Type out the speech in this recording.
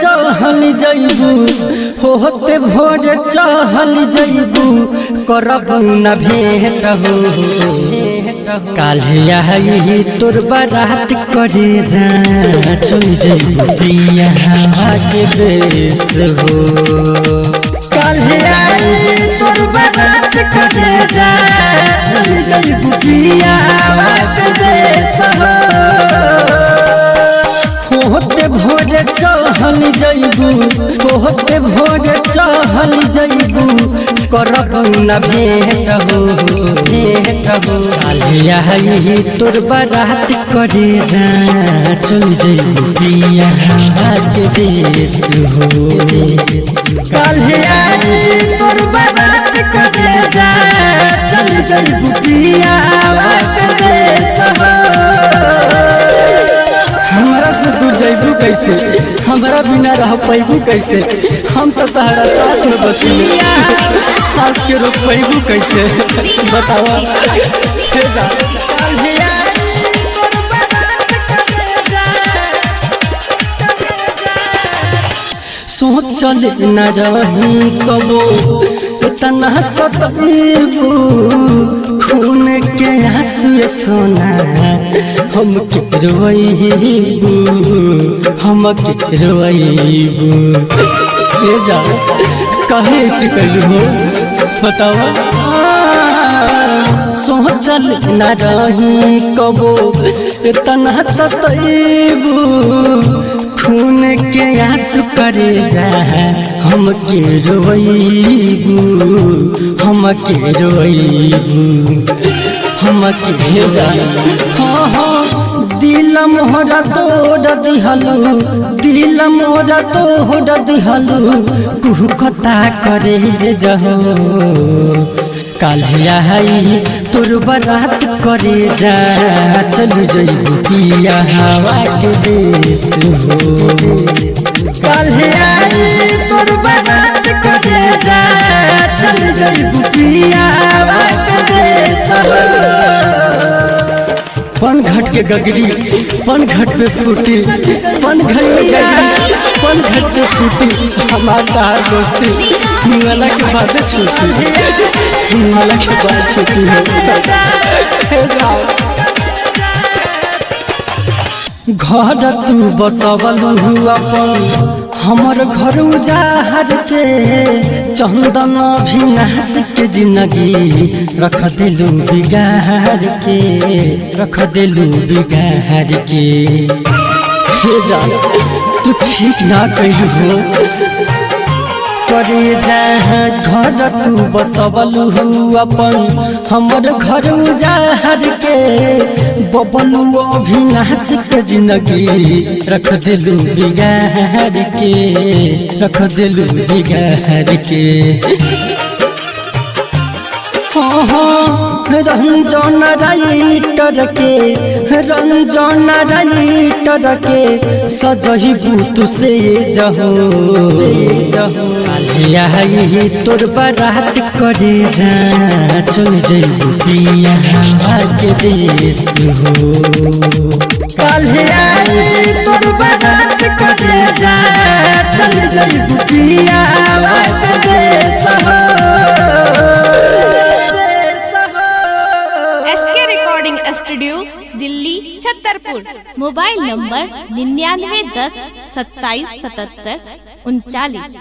चहल जइबू होते भोर चहल जइबू करब न भेंट हो काल्हे आई तोर बारात करे जा चल जइबू पिया के देश हो काल्हे आई तोर बारात करे जा चल जइबू पिया के देश हो होते भोर चहल जइबू होते भोर चहल जइबू करब न भेंट हो काल्हे आई तोर बारात करे जा चल जइबू पिया के देश हो काल्हे आई तोर बारात करे जा चल जइबू पिया के देश हमरा से दूर जइबू कैसे हमरा बिना रह पैबू कैसे हम तो तहरा सास में बसी सास के रोक पैबू कैसे बतावा हे जा सोचल न रही कबो इतना सतबू खून के आंसू सोना हम के रोइबू हम के रोइबू ले जा कहे से कहलू हो बतावा सोचल न रही कबो इतना सतबू खून के आंसू करे जा हम के रोइबू हम के रोइबू हम के जा हाँ हाँ दिल मोहरा तोड़ दिहलू दिल मोहरा तोड़ दिहलू कुहकता करे जहो काल्हे आई तोर बारात करे जा चल जइबू पिया के देश हो काल्हे आई तोर बारात करे जा चल जइबू पिया के देश पन घट के गगरी पन घट पे फूटी पन घट पे गगरी पन घट पे फूटी हमार तार दोस्ती वाला के बाद छूटी वाला के बाद छूटी हो घर तू बसवलू अपन हमर घर उजाड़ के चंदन अभिनाश के जिंदगी रख दिलू बिगाड़ के रख दिलू बिगाड़ के हे जा तू ठीक ना कही हो करे जा घर तू बसवलू अपन हमर घर उजाड़ के बबलू अभिनाश के जिंदगी रख दिलू बिगाड़ के रख दिलू बिगाड़ के हाँ हाँ रंजन राइटर के सजहिबू तू से जहो काल्हे आई तोर बारात करे जा चल जइबू पिया के देश हो काल्हे आई तोर बारात करे जा चल जइबू पिया के देश हो studio Delhi Chhatarpur mobile number 9910 2777 39।